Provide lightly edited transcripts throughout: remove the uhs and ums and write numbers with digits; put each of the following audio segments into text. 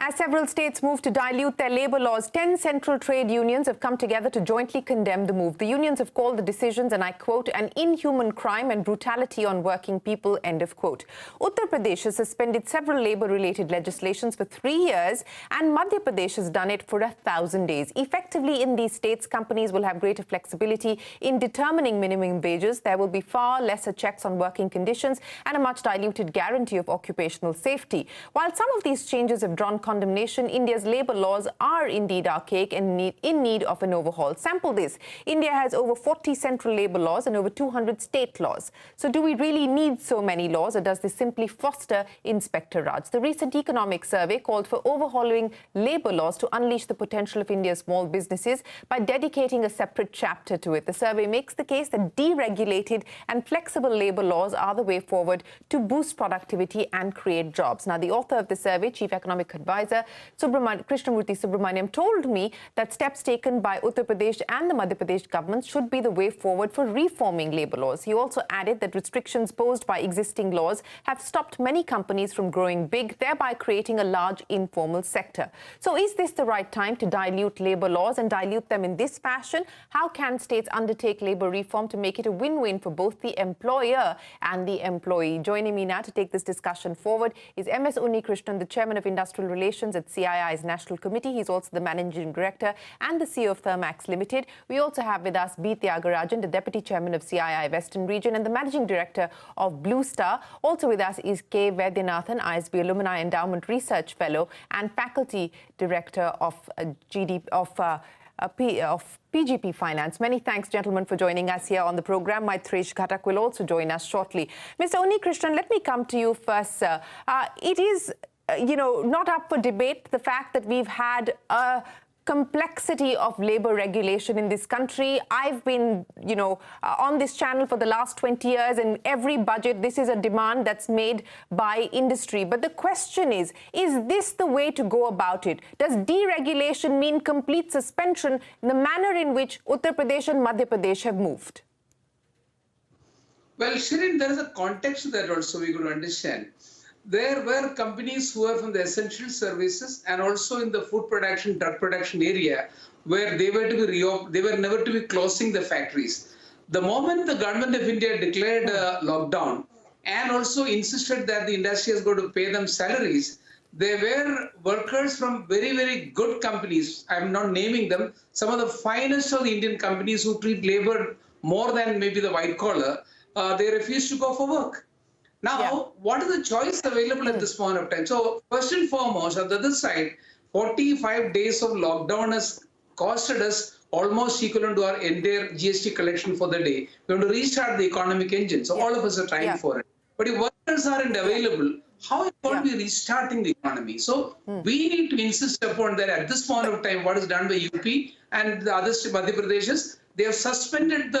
As several states move to dilute their labour laws, 10 central trade unions have come together to jointly condemn the move. The unions have called the decisions, and I quote, an inhuman crime and brutality on working people, end of quote. Uttar Pradesh has suspended several labour-related legislations for 3 years, and Madhya Pradesh has done it for 1,000 days. Effectively, in these states, companies will have greater flexibility in determining minimum wages. There will be far lesser checks on working conditions and a much diluted guarantee of occupational safety. While some of these changes have drawn condemnation, India's labour laws are indeed archaic and in need of an overhaul. Sample this. India has over 40 central labour laws and over 200 state laws. So do we really need so many laws, or does this simply foster Inspector Raj? The recent economic survey called for overhauling labour laws to unleash the potential of India's small businesses by dedicating a separate chapter to it. The survey makes the case that deregulated and flexible labour laws are the way forward to boost productivity and create jobs. Now, the author of the survey, Chief Economic Advisor Unnikrishnan B Thiagarajan, told me that steps taken by Uttar Pradesh and the Madhya Pradesh governments should be the way forward for reforming labour laws. He also added that restrictions posed by existing laws have stopped many companies from growing big, thereby creating a large informal sector. So is this the right time to dilute labour laws and dilute them in this fashion? How can states undertake labour reform to make it a win-win for both the employer and the employee? Joining me now to take this discussion forward is MS Unnikrishnan, the Chairman of Industrial Relations at CII's National Committee. He's also the Managing Director and the CEO of Thermax Limited. We also have with us B Thiagarajan, the Deputy Chairman of CII Western Region and the Managing Director of Blue Star. Also with us is K Vaidya Nathan, ISB Alumni Endowment Research Fellow and Faculty Director of PGP Finance. Many thanks, gentlemen, for joining us here on the program. Maitreesh Ghatak will also join us shortly. Mr. Unnikrishnan, let me come to you first, sir. It is, not up for debate the fact that we've had a complexity of labour regulation in this country. I've been, on this channel for the last 20 years, and every budget, this is a demand that's made by industry. But the question is this the way to go about it? Does deregulation mean complete suspension in the manner in which Uttar Pradesh and Madhya Pradesh have moved? Well, Shereen, there is a context to that also we could understand. There were companies who were from the essential services and also in the food production, drug production area, where they were to be they were never to be closing the factories. The moment the government of India declared a lockdown and also insisted that the industry is going to pay them salaries, there were workers from very, very good companies. I'm not naming them. Some of the finest of the Indian companies who treat labor more than maybe the white collar, they refused to go for work. Now, what is the choice available at this point of time? So, first and foremost, on the other side, 45 days of lockdown has costed us almost equivalent to our entire GST collection for the day. We want to restart the economic engine. So, all of us are trying for it. But if workers aren't available, how are we going to be restarting the economy? So, we need to insist upon that at this point of time, what is done by UP and the other Madhya Pradesh, they have suspended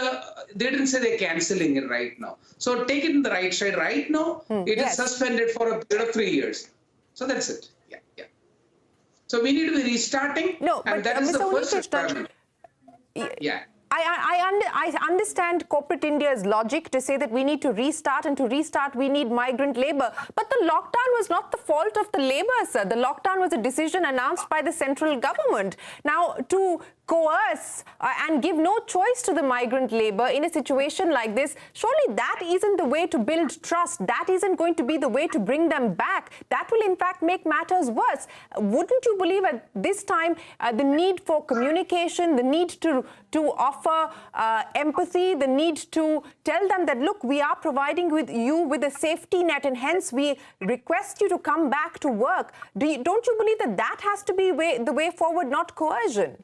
they didn't say they're cancelling it right now. So take it in the right side. Right now, it is suspended for a period of 3 years. So that's it. Yeah. So we need to be restarting. No, and but that is the Mr. first requirement. Yeah. I understand corporate India's logic to say that we need to restart, and to restart we need migrant labour. But the lockdown was not the fault of the labour, sir. The lockdown was a decision announced by the central government. Now, to coerce and give no choice to the migrant labour in a situation like this, surely that isn't the way to build trust. That isn't going to be the way to bring them back. That will, in fact, make matters worse. Wouldn't you believe at this time the need for communication, the need to offer empathy, the need to tell them that, look, we are providing you with a safety net and hence we request you to come back to work. Don't you believe that that has to be the way forward, not coercion?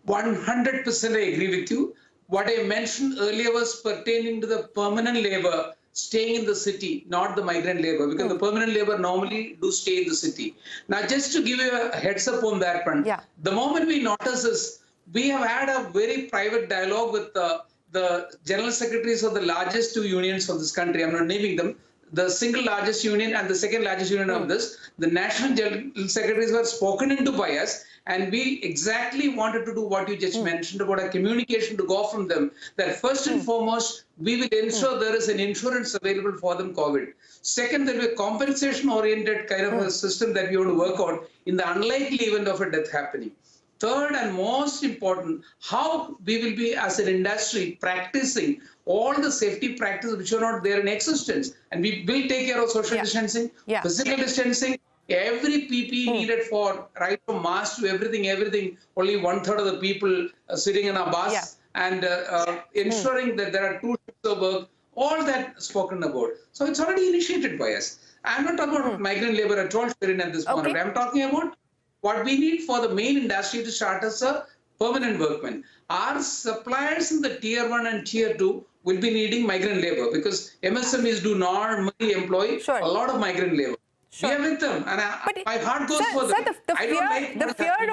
100% I agree with you. What I mentioned earlier was pertaining to the permanent labor staying in the city, not the migrant labor, because the permanent labor normally do stay in the city. Now, just to give you a heads up on that front, the moment we notice is, we have had a very private dialogue with the general secretaries of the largest two unions of this country. I'm not naming them. The single largest union and the second largest union of this, the national general secretaries were spoken into by us, And we exactly wanted to do what you just mentioned about a communication to go from them, that first and foremost, we will ensure there is an insurance available for them COVID. Second, there will be a compensation-oriented kind of a system that we want to work out in the unlikely event of a death happening. Third and most important, how we will be as an industry practicing all the safety practices which are not there in existence. And we will take care of social distancing, physical distancing, every PPE needed for right from mask to everything, only 1/3 of the people sitting in a bus and ensuring that there are 2 shifts of work, all that spoken about. So it's already initiated by us. I'm not talking about migrant labor at all, Shereen, at this point. I'm talking about what we need for the main industry to start as a permanent workman. Our suppliers in the tier 1 and tier 2 will be needing migrant labor because MSMEs do normally employ a lot of migrant labor. We are with them, and my heart goes for them. Sir, the fear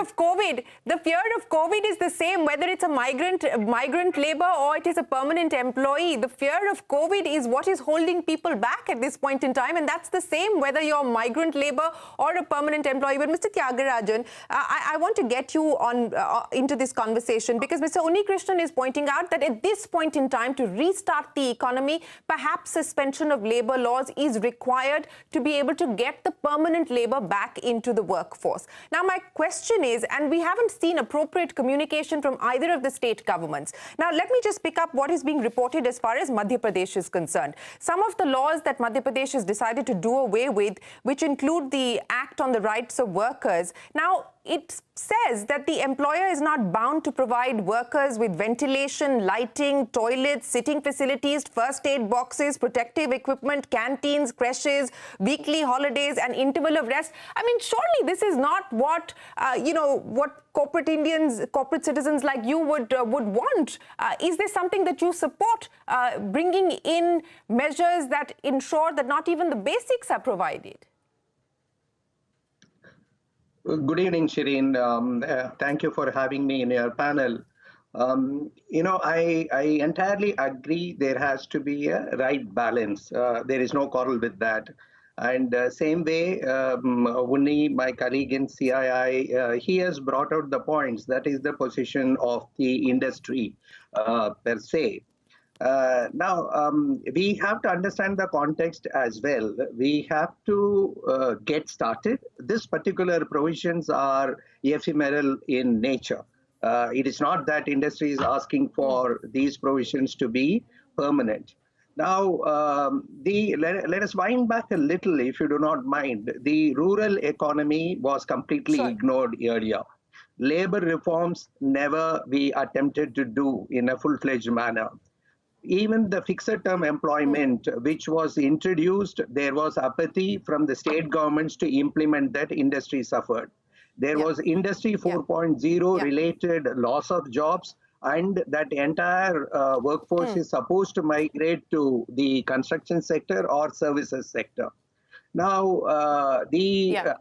of COVID is the same whether it's a migrant labor or it is a permanent employee. The fear of COVID is what is holding people back at this point in time, and that's the same whether you're migrant labor or a permanent employee. But Mr. Thiagarajan, I want to get you on into this conversation because Mr. Unnikrishnan is pointing out that at this point in time to restart the economy, perhaps suspension of labor laws is required to be able to get the permanent labor back into the workforce. Now, my question is, and we haven't seen appropriate communication from either of the state governments. Now, let me just pick up what is being reported as far as Madhya Pradesh is concerned. Some of the laws that Madhya Pradesh has decided to do away with, which include the Act on the Rights of Workers. Now, it says that the employer is not bound to provide workers with ventilation, lighting, toilets, sitting facilities, first aid boxes, protective equipment, canteens, creches, weekly holidays, and interval of rest. I mean, surely this is not what, what corporate citizens like you would want. Is this something that you support, bringing in measures that ensure that not even the basics are provided? Good evening, Shereen. Thank you for having me in your panel. I entirely agree there has to be a right balance. There is no quarrel with that. And same way, Unni, my colleague in CII, he has brought out the points. That is the position of the industry per se. Now, we have to understand the context as well. We have to get started. This particular provisions are ephemeral in nature. It is not that industry is asking for these provisions to be permanent. Now, let us wind back a little, if you do not mind. The rural economy was completely ignored earlier. Labor reforms never we attempted to do in a full-fledged manner. Even the fixed-term employment, which was introduced, there was apathy from the state governments to implement that. Industry suffered. There was Industry 4.0 related loss of jobs, and that entire workforce is supposed to migrate to the construction sector or services sector. Now,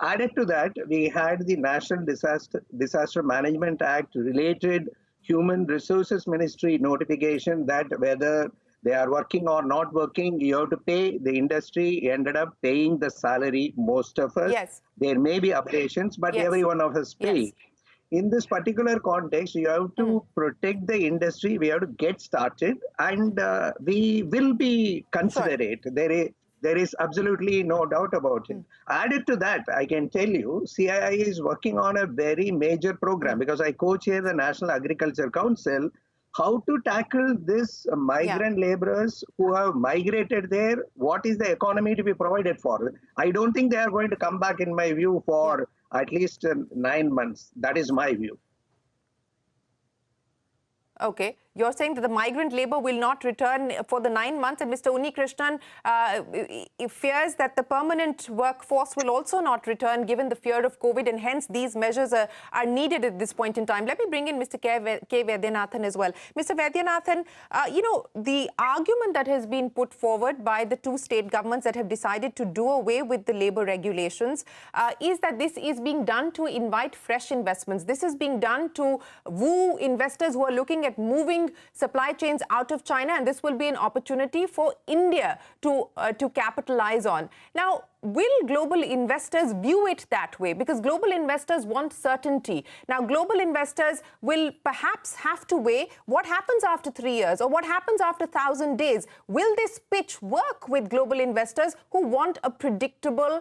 added to that, we had the National Disaster Management Act related Human Resources Ministry notification that whether they are working or not working, you have to pay. The industry ended up paying the salary, most of us. There may be aberrations, but every one of us pay. In this particular context, you have to protect the industry. We have to get started, and we will be considerate. There is absolutely no doubt about it. Added to that, I can tell you, CII is working on a very major program because I co-chair the National Agriculture Council, how to tackle this migrant laborers who have migrated there. What is the economy to be provided for? I don't think they are going to come back, in my view, for at least 9 months. That is my view. Okay. You're saying that the migrant labor will not return for the 9 months, and Mr. Unnikrishnan fears that the permanent workforce will also not return given the fear of COVID, and hence these measures are needed at this point in time. Let me bring in Mr. K Vaidya Nathan as well. Mr. Vaidya Nathan, the argument that has been put forward by the 2 state governments that have decided to do away with the labor regulations is that this is being done to invite fresh investments. This is being done to woo investors who are looking at moving supply chains out of China, and this will be an opportunity for India to capitalize on. Now, will global investors view it that way? Because global investors want certainty. Now, global investors will perhaps have to weigh what happens after 3 years or what happens after 1,000 days. Will this pitch work with global investors who want a predictable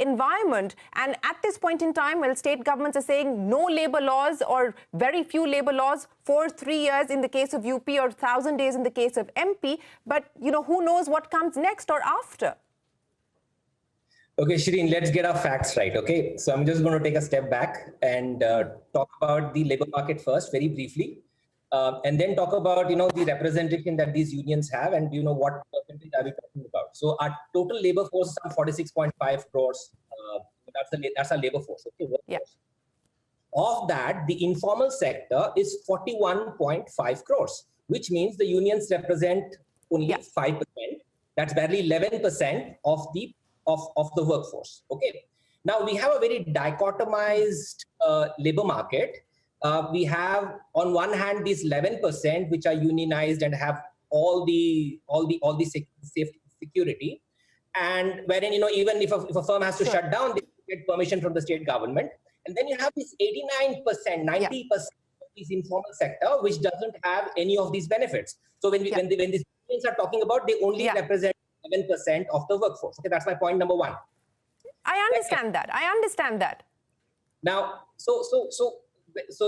environment? And at this point in time, well, state governments are saying no labor laws or very few labor laws for 3 years in the case of UP or 1,000 days in the case of MP. But, you know, who knows what comes next or after? Okay, Shereen, let's get our facts right, okay? So I'm just going to take a step back and talk about the labor market first, very briefly, and then talk about, you know, the representation that these unions have and, you know, what percentage are we talking about. So our total labor force is some 46.5 crores. That's our labor force, okay? Yeah. Of that, the informal sector is 41.5 crores, which means the unions represent only 5%. That's barely 11% of the workforce. Okay. Now we have a very dichotomized labor market. We have on one hand these 11% which are unionized and have all the safety security, and wherein, you know, even if a firm has to shut down, they get permission from the state government. And then you have this 89%, 90% of this informal sector which doesn't have any of these benefits. So when these unions are talking about, they only represent 7% of the workforce. Okay, that's my point number one. I understand that. I understand that. Now, so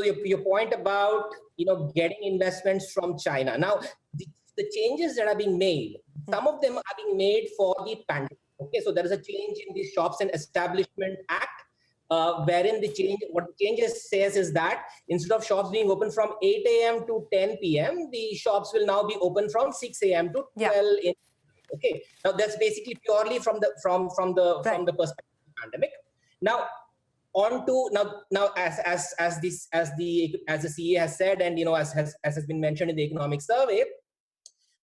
your point about, you know, getting investments from China. Now, the changes that are being made, some of them are being made for the pandemic. Okay, so there is a change in the Shops and Establishment Act, wherein what the change says is that instead of shops being open from 8 a.m. to 10 p.m., the shops will now be open from 6 a.m. to 12 a.m. Okay, now that's basically purely from the perspective of the pandemic. Now, as the CEA has said, and, you know, as has been mentioned in the economic survey,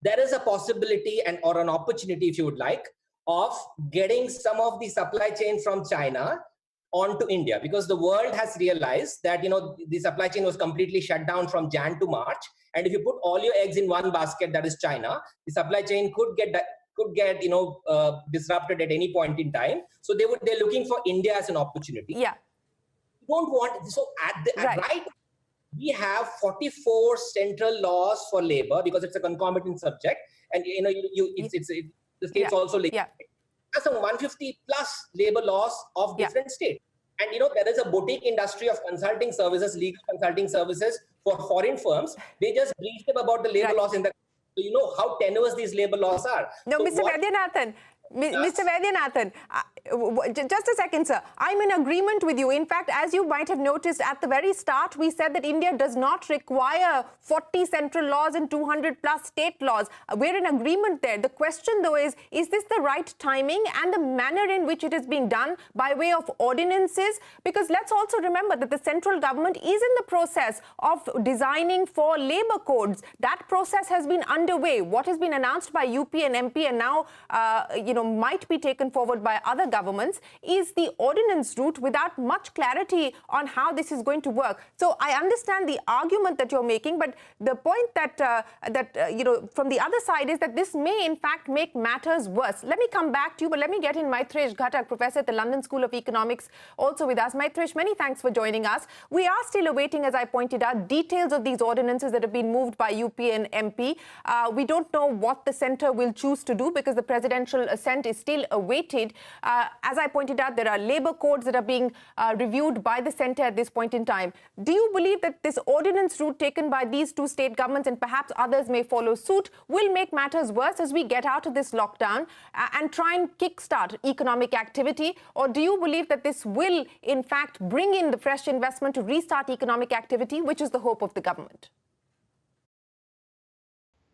there is a possibility or an opportunity, if you would like, of getting some of the supply chain from China onto India, because the world has realized that, you know, the supply chain was completely shut down from Jan to March, and if you put all your eggs in one basket, that is China, the supply chain could get you know, disrupted at any point in time. So they're looking for India as an opportunity. Yeah. You don't want, so right, we have 44 central laws for labor because it's a concomitant subject, and, you know, the states also labor. There's some 150 plus labor laws of different states. And, you know, there is a boutique industry of consulting services, legal consulting services for foreign firms. They just brief them about the labor laws in the, so you know how tenuous these labor laws are. No, so Mr. Vaidya Nathan, Mr. Vaidya Nathan, just a second, sir. I'm in agreement with you. In fact, as you might have noticed at the very start, we said that India does not require 40 central laws and 200 plus state laws. We're in agreement there. The question, though, is this the right timing and the manner in which it is being done by way of ordinances? Because let's also remember that the central government is in the process of designing for labor codes. That process has been underway. What has been announced by UP and MP and now, you know, might be taken forward by other governments is the ordinance route without much clarity on how this is going to work. So I understand the argument that you're making, but the point that you know, from the other side is that this may in fact make matters worse. Let me come back to you, but let me get in Maitreesh Ghatak, professor at the London School of Economics, also with us. Maitreesh, many thanks for joining us. We are still awaiting, as I pointed out, details of these ordinances that have been moved by UP and MP. We don't know what the centre will choose to do because the presidential assent is still awaited. As I pointed out, there are labour codes that are being reviewed by the centre at this point in time. Do you believe that this ordinance route taken by these two state governments, and perhaps others may follow suit, will make matters worse as we get out of this lockdown and try and kickstart economic activity? Or do you believe that this will, in fact, bring in the fresh investment to restart economic activity, which is the hope of the government?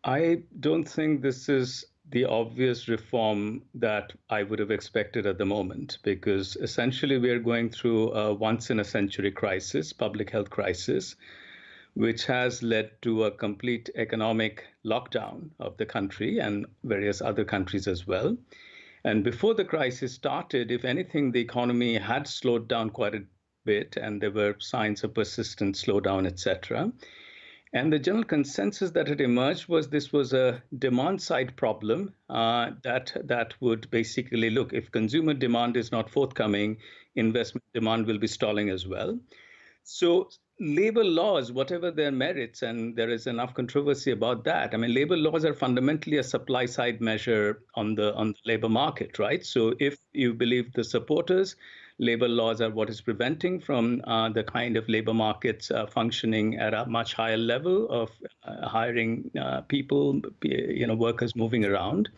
I don't think this is the obvious reform that I would have expected at the moment, because essentially we are going through a once-in-a-century crisis, public health crisis, which has led to a complete economic lockdown of the country and various other countries as well. And before the crisis started, if anything, the economy had slowed down quite a bit, and there were signs of persistent slowdown, etc. And the general consensus that had emerged was this was a demand-side problem that would basically look, if consumer demand is not forthcoming, investment demand will be stalling as well. So labor laws, whatever their merits, and there is enough controversy about that. I mean, labor laws are fundamentally a supply-side measure on the labor market, right? So if you believe the supporters, labor laws are what is preventing from the kind of labor markets functioning at a much higher level of hiring people, workers moving around.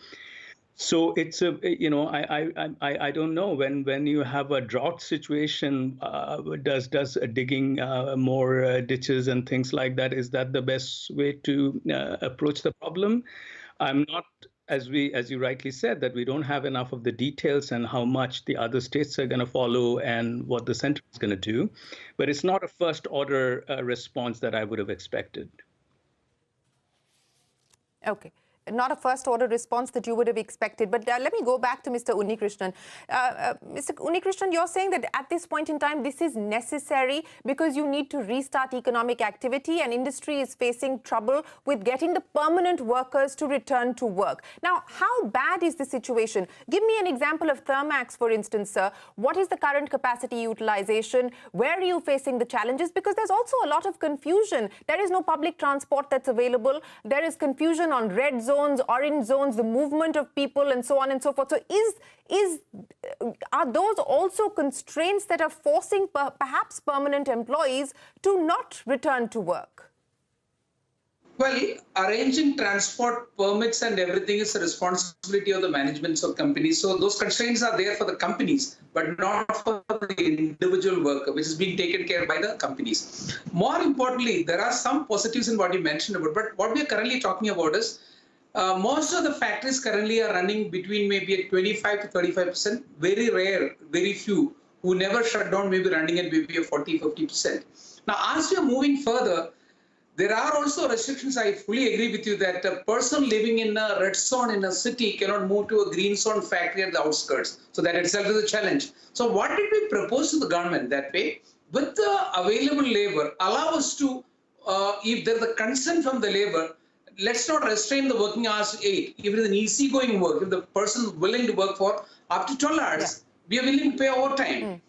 So it's I don't know when you have a drought situation, does digging more ditches and things like that, is that the best way to approach the problem? I'm not, as you rightly said, that we don't have enough of the details and how much the other states are going to follow and what the center is going to do, but it's not a first order response that I would have expected. Okay. Not a first-order response that you would have expected. But let me go back to Mr. Unnikrishnan. Mr. Unnikrishnan, you're saying that at this point in time, this is necessary because you need to restart economic activity and industry is facing trouble with getting the permanent workers to return to work. Now, how bad is the situation? Give me an example of Thermax, for instance, sir. What is the current capacity utilization? Where are you facing the challenges? Because there's also a lot of confusion. There is no public transport that's available. There is confusion on red zones, orange zones, the movement of people, and so on and so forth. So are those also constraints that are forcing perhaps permanent employees to not return to work? Well, arranging transport permits and everything is a responsibility of the managements of companies. So those constraints are there for the companies, but not for the individual worker, which is being taken care of by the companies. More importantly, there are some positives in what you mentioned about, but what we are currently talking about is most of the factories currently are running between maybe at 25 to 35%. Very rare, very few who never shut down may be running at maybe a 40, 50%. Now, as we are moving further, there are also restrictions. I fully agree with you that a person living in a red zone in a city cannot move to a green zone factory at the outskirts. So that itself is a challenge. So what did we propose to the government that way? With the available labor, allow us to, if there's a consent from the labor, let's not restrain the working hours to 8. If it is an easygoing work, if the person is willing to work for up to 12 hours, we are willing to pay overtime.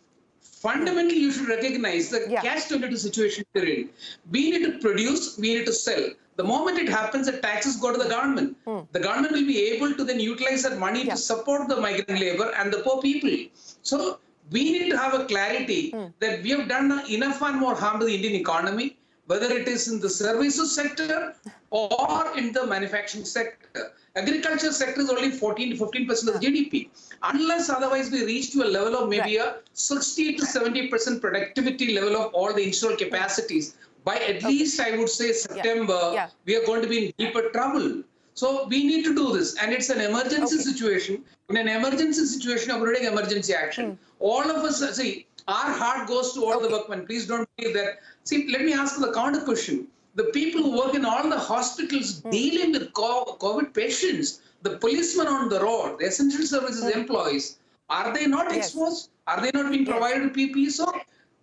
Fundamentally, you should recognize the catch-22 situation we're in. We need to produce, we need to sell. The moment it happens, the taxes go to the government. The government will be able to then utilize that money to support the migrant labor and the poor people. So we need to have a clarity that we have done enough and more harm to the Indian economy, whether it is in the services sector or in the manufacturing sector. Agriculture sector is only 14 to 15% of the GDP. Unless otherwise we reach to a level of maybe a 60 to 70% productivity level of all the installed capacities, by at least I would say September, we are going to be in deeper trouble. So we need to do this, and it's an emergency situation. In an emergency situation, we're doing emergency action. All of us, see, our heart goes to all the workmen. Please don't believe that. See, let me ask the counter question. The people who work in all the hospitals dealing with COVID patients, the policemen on the road, the essential services employees, are they not exposed? Are they not being provided PPE? So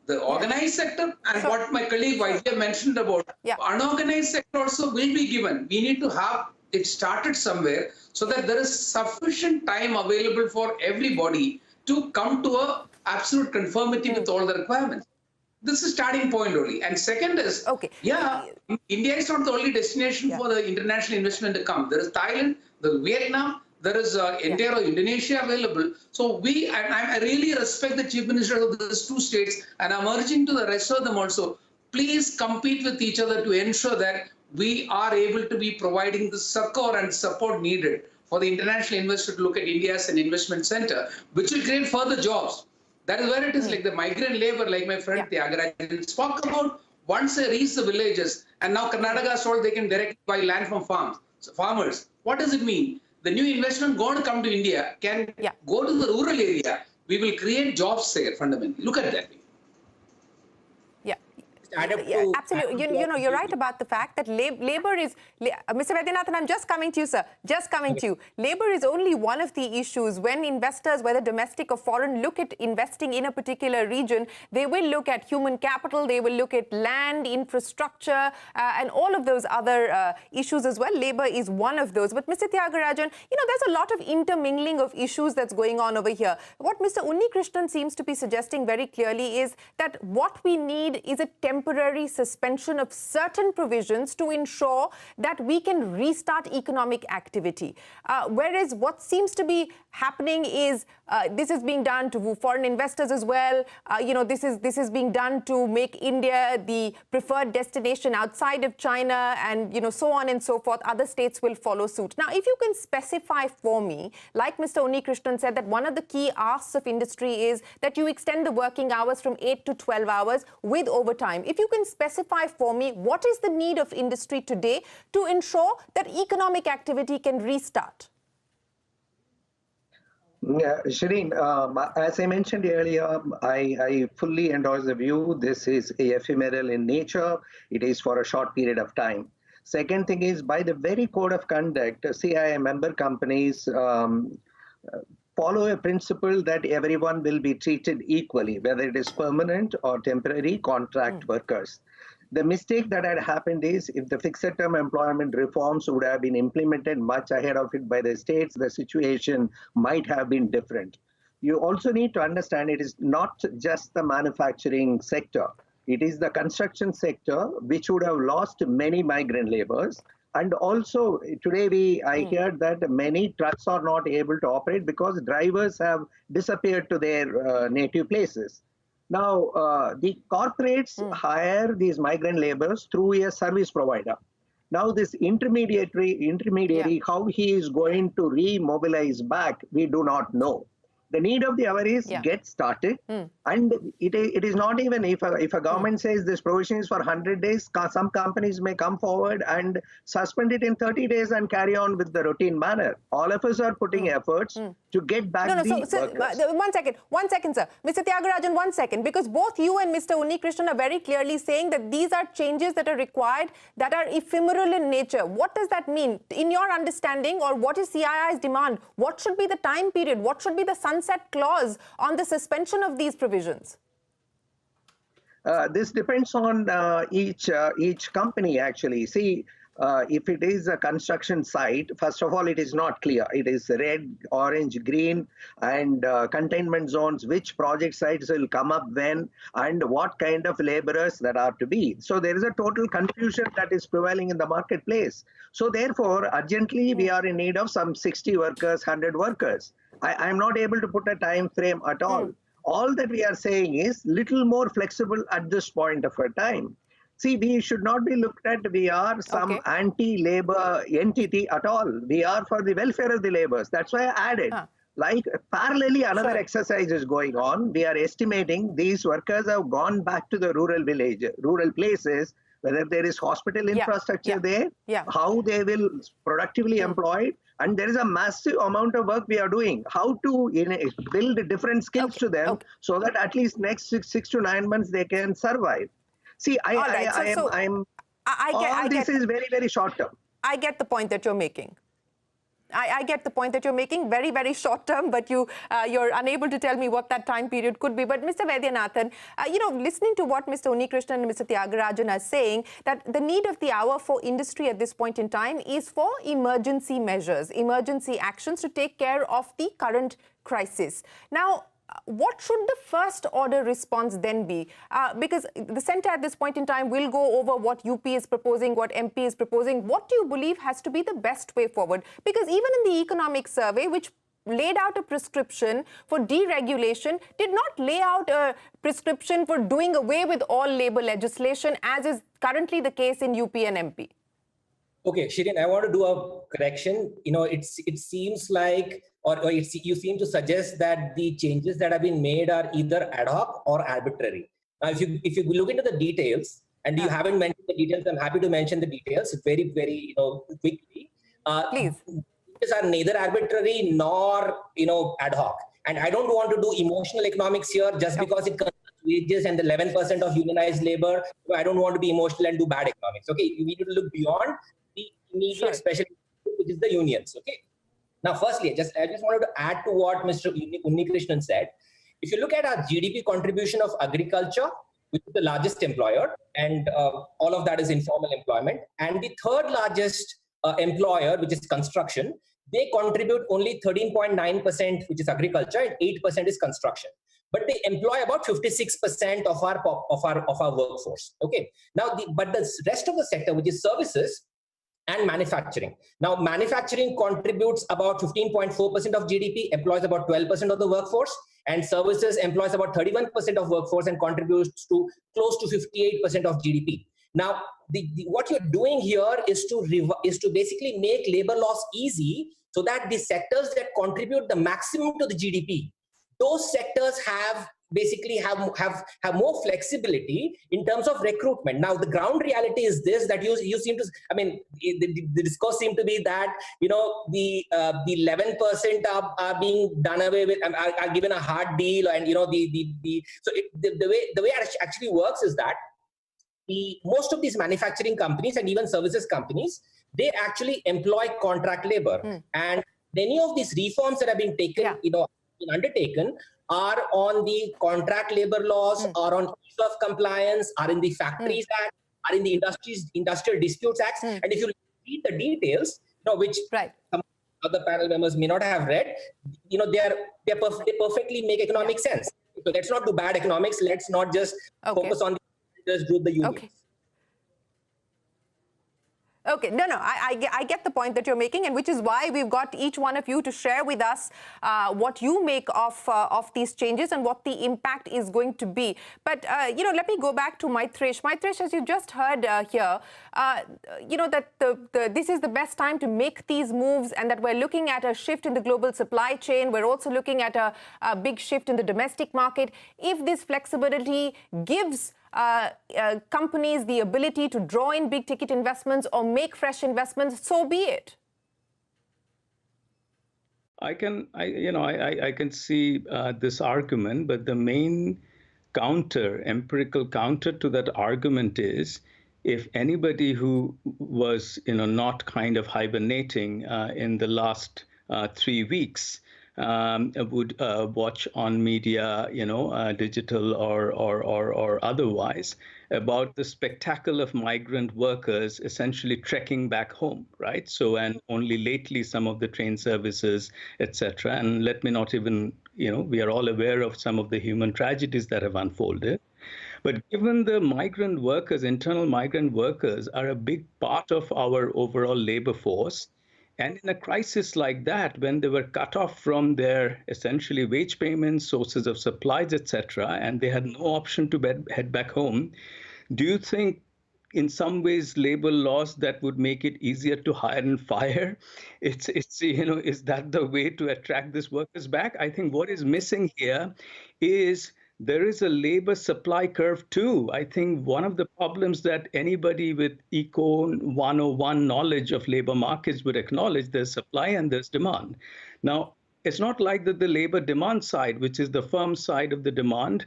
the organized sector and what my colleague Vaidya mentioned about unorganized sector also will be given. We need to have it started somewhere so that there is sufficient time available for everybody to come to a absolute conformity with all the requirements. This is starting point only. And second is, India is not the only destination for the international investment to come. There is Thailand, there is Vietnam, there is entire Indonesia available. So I really respect the chief ministers of these two states, and I'm urging to the rest of them also, please compete with each other to ensure that we are able to be providing the succor and support needed for the international investor to look at India as an investment center, which will create further jobs. That is where it is like the migrant labor, like my friend Thiagarajan spoke about. Once they reach the villages, and now Karnataka is told they can directly buy land from farmers. What does it mean? The new investment going to come to India can go to the rural area. We will create jobs there fundamentally. Look at that. Absolutely. You know, you're right about the fact that labor is, Mr. Vaidya Nathan, I'm just coming to you, sir. Just coming to you. Labor is only one of the issues. When investors, whether domestic or foreign, look at investing in a particular region, they will look at human capital, they will look at land, infrastructure, and all of those other issues as well. Labor is one of those. But Mr. Thiagarajan, you know, there's a lot of intermingling of issues that's going on over here. What Mr. Unnikrishnan seems to be suggesting very clearly is that what we need is a temporary suspension of certain provisions to ensure that we can restart economic activity. Whereas what seems to be happening is this is being done to foreign investors as well. You know, this is being done to make India the preferred destination outside of China, and, you know, so on and so forth. Other states will follow suit. Now, if you can specify for me, like Mr. Unnikrishnan said, that one of the key asks of industry is that you extend the working hours from 8 to 12 hours with overtime. If you can specify for me what is the need of industry today to ensure that economic activity can restart? Yeah, Shereen, as I mentioned earlier, I fully endorse the view. This is ephemeral in nature. It is for a short period of time. Second thing is, by the very code of conduct, CII member companies follow a principle that everyone will be treated equally, whether it is permanent or temporary contract workers. The mistake that had happened is, if the fixed term employment reforms would have been implemented much ahead of it by the states, the situation might have been different. You also need to understand it is not just the manufacturing sector. It is the construction sector which would have lost many migrant laborers. And also today I heard that many trucks are not able to operate because drivers have disappeared to their native places. Now, the corporates hire these migrant laborers through a service provider. Now, this intermediary, how he is going to remobilize back, we do not know. The need of the hour is get started, and it is not even if a government says this provision is for 100 days, some companies may come forward and suspend it in 30 days and carry on with the routine manner. All of us are putting efforts to get back One second, sir. Mr. Thiagarajan, 1 second, because both you and Mr. Unnikrishnan are very clearly saying that these are changes that are required, that are ephemeral in nature. What does that mean? In your understanding, or what is CII's demand? What should be the time period? What should be the sunset clause on the suspension of these provisions? This depends on each company, actually. See, if it is a construction site, first of all, it is not clear. It is red, orange, green, and containment zones, which project sites will come up when, and what kind of laborers that are to be. So there is a total confusion that is prevailing in the marketplace. So therefore, urgently, we are in need of some 60 workers, 100 workers. I am not able to put a time frame at all. All that we are saying is little more flexible at this point of a time. See, we should not be looked at, we are some anti-labor entity at all. We are for the welfare of the laborers. That's why I added. Like, parallelly, another exercise is going on. We are estimating these workers have gone back to the rural places, whether there is hospital infrastructure there, how they will productively employed. And there is a massive amount of work we are doing. How to build different skills to them so that at least next 6 to 9 months they can survive. See, this is very, very short term. I get the point that you're making. I get the point that you're making, very, very short term, but you're unable to tell me what that time period could be. But Mr. Vaidya Nathan, you know, listening to what Mr. Unnikrishnan and Mr. Thiagarajan are saying, that the need of the hour for industry at this point in time is for emergency measures, emergency actions to take care of the current crisis. Now, what should the first order response then be? Because the centre at this point in time will go over what UP is proposing, what MP is proposing. What do you believe has to be the best way forward? Because even in the economic survey, which laid out a prescription for deregulation, did not lay out a prescription for doing away with all labour legislation, as is currently the case in UP and MP. Okay, Shereen, I want to do a correction. You know, it seems like, you seem to suggest that the changes that have been made are either ad hoc or arbitrary. Now, if you look into the details, and you haven't mentioned the details, I'm happy to mention the details very, very, quickly. Please. These are neither arbitrary nor, ad hoc. And I don't want to do emotional economics here just because it concerns wages and the 11% of unionized labor. I don't want to be emotional and do bad economics. Okay, you need to look beyond the immediate special, which is the unions. Okay. Now, firstly, I just wanted to add to what Mr. Unnikrishnan said. If you look at our GDP contribution of agriculture, which is the largest employer, and all of that is informal employment, and the third largest employer, which is construction, they contribute only 13.9%, which is agriculture, and 8% is construction. But they employ about 56% of our workforce. Okay. Now, but the rest of the sector, which is services and manufacturing. Now, manufacturing contributes about 15.4% of GDP, employs about 12% of the workforce, and services employs about 31% of workforce and contributes to close to 58% of GDP. Now, what you're doing here is to basically make labor laws easy so that the sectors that contribute the maximum to the GDP, those sectors have more flexibility in terms of recruitment. Now, the ground reality is this, that you seem to, I mean, the discourse seemed to be that, you know, the 11% are being done away with, are given a hard deal, and, you know, the way it actually works is that most of these manufacturing companies and even services companies, they actually employ contract labor. And many of these reforms that have been taken, you know, been undertaken are on the contract labor laws, are on ease of compliance, are in the Factories Act, are in the Industrial Disputes Act. And if you read the details, you know, which some other panel members may not have read, you know, they perfectly make economic sense. So let's not do bad economics. Let's not just focus on just group the unions. Okay, no, I get the point that you're making, and which is why we've got each one of you to share with us what you make of these changes and what the impact is going to be. But, you know, let me go back to Maitreesh. Maitreesh, as you just heard here, you know, that this is the best time to make these moves, and that we're looking at a shift in the global supply chain. We're also looking at a big shift in the domestic market. If this flexibility gives companies the ability to draw in big ticket investments or make fresh investments, so be it. I can see this argument, but the main empirical counter to that argument is, if anybody who was, you know, not kind of hibernating in the last 3 weeks would watch on media, you know, digital or otherwise, about the spectacle of migrant workers essentially trekking back home, right? So, and only lately some of the train services, etc. And let me not even, you know, we are all aware of some of the human tragedies that have unfolded. But given the migrant workers, internal migrant workers are a big part of our overall labor force, and in a crisis like that, when they were cut off from their essentially wage payments, sources of supplies, etc., and they had no option to head back home, do you think in some ways labor laws that would make it easier to hire and fire, it's you know, is that the way to attract these workers back? I think what is missing here is there is a labor supply curve too. I think one of the problems that anybody with Econ 101 knowledge of labor markets would acknowledge, there's supply and there's demand. Now, it's not like that the labor demand side, which is the firm side of the demand,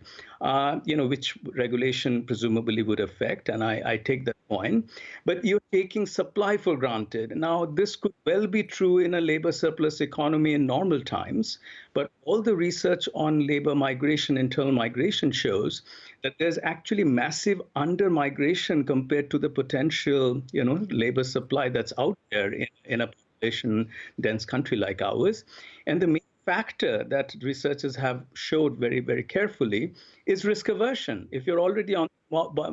you know, which regulation presumably would affect, and I take that point, but you're taking supply for granted. Now, this could well be true in a labor surplus economy in normal times, but all the research on labor migration, internal migration, shows that there's actually massive under-migration compared to the potential, you know, labor supply that's out there in a population-dense country like ours. And the main factor that researchers have showed very, very carefully is risk aversion. If you're already on,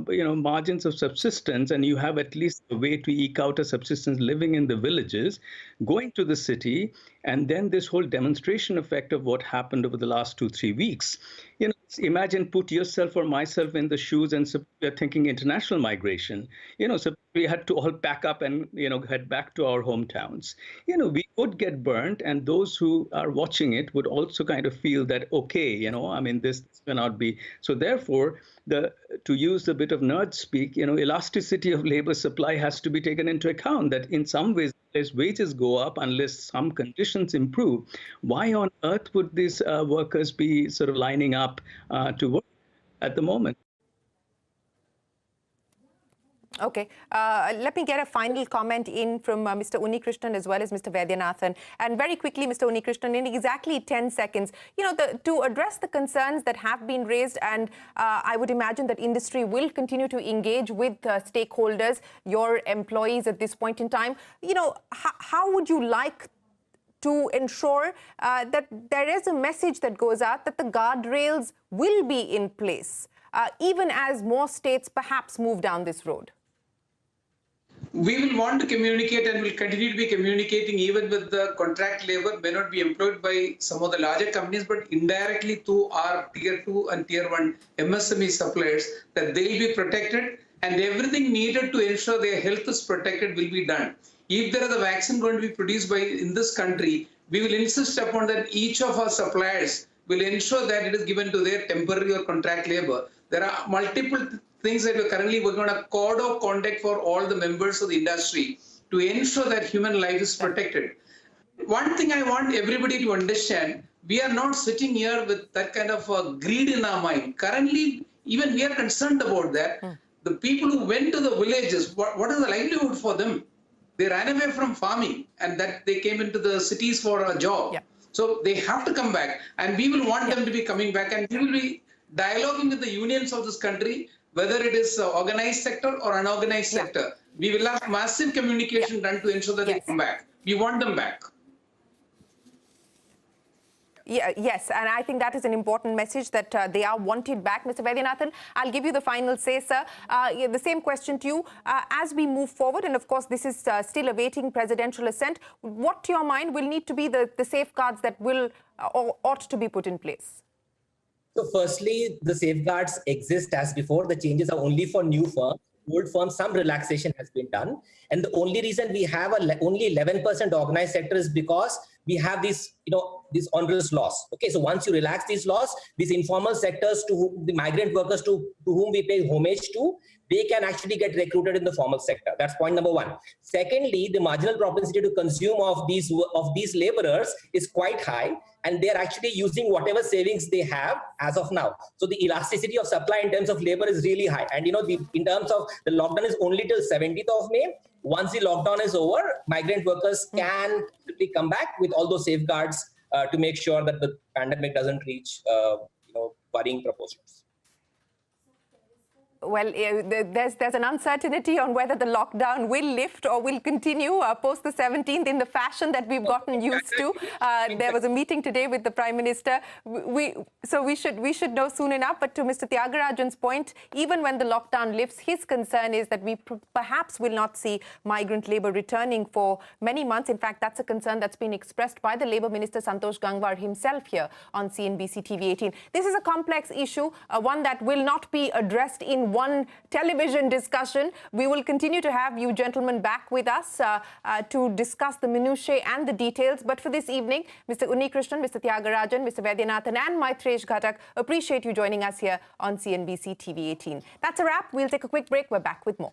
you know, margins of subsistence, and you have at least a way to eke out a subsistence living in the villages, going to the city, and then this whole demonstration effect of what happened over the last 2-3 weeks. You know, imagine, put yourself or myself in the shoes, and so we're thinking international migration. You know, so we had to all pack up and, you know, head back to our hometowns. You know, we would get burnt, and those who are watching it would also kind of feel that, okay, you know, I mean, this cannot be. So therefore, to use a bit of nerd speak, you know, elasticity of labor supply has to be taken into account, that in some ways, as wages go up, unless some conditions improve, why on earth would these workers be sort of lining up to work? at the moment. Okay, let me get a final comment in from Mr. Unnikrishnan as well as Mr. Vaidya Nathan. And very quickly, Mr. Unnikrishnan, in exactly 10 seconds, you know, to address the concerns that have been raised, and I would imagine that industry will continue to engage with stakeholders, your employees at this point in time. You know, how would you like to ensure that there is a message that goes out that the guardrails will be in place, even as more states perhaps move down this road? We will want to communicate and will continue to be communicating even with the contract labor, may not be employed by some of the larger companies, but indirectly through our tier 2 and tier 1 MSME suppliers, that they'll be protected and everything needed to ensure their health is protected will be done. If there is a vaccine going to be produced in this country, we will insist upon that each of our suppliers will ensure that it is given to their temporary or contract labor. There are multiple things that we're currently working on, a code of conduct for all the members of the industry to ensure that human life is protected. One thing I want everybody to understand, we are not sitting here with that kind of greed in our mind. Currently, even we are concerned about that. The people who went to the villages, what is the livelihood for them? They ran away from farming and that they came into the cities for a job. So they have to come back and we will want them to be coming back, and we will be dialoguing with the unions of this country, whether it is organized sector or unorganized sector. We will have massive communication done to ensure that they come back. We want them back. Yes, and I think that is an important message that they are wanted back. Mr. Vaidya Nathan, I'll give you the final say, sir. The same question to you. As we move forward, and of course this is still awaiting presidential assent, what to your mind will need to be the safeguards that will or ought to be put in place? So firstly, the safeguards exist as before. The changes are only for new firms. Old firms, some relaxation has been done. And the only reason we have only 11% organized sector is because we have these, these onerous laws. Okay, so once you relax these laws, these informal sectors, the migrant workers to whom we pay homage to, they can actually get recruited in the formal sector. That's point number one. Secondly, the marginal propensity to consume of these laborers is quite high, and they're actually using whatever savings they have as of now. So the elasticity of supply in terms of labor is really high. And in terms of the lockdown is only till 17th of May. Once the lockdown is over, migrant workers can quickly come back with all those safeguards to make sure that the pandemic doesn't reach worrying proportions. Well, there's an uncertainty on whether the lockdown will lift or will continue post the 17th in the fashion that we've gotten used to. There was a meeting today with the Prime Minister. So we should know soon enough. But to Mr. Thiagarajan's point, even when the lockdown lifts, his concern is that we perhaps will not see migrant labour returning for many months. In fact, that's a concern that's been expressed by the Labour Minister Santosh Gangwar himself here on CNBC-TV18. This is a complex issue, one that will not be addressed in one television discussion. We will continue to have you gentlemen back with us to discuss the minutiae and the details. But for this evening, Mr. Unnikrishnan, Mr. Thiagarajan, Mr. Vaidya Nathan and Maitreesh Ghatak, appreciate you joining us here on CNBC-TV18. That's a wrap. We'll take a quick break. We're back with more.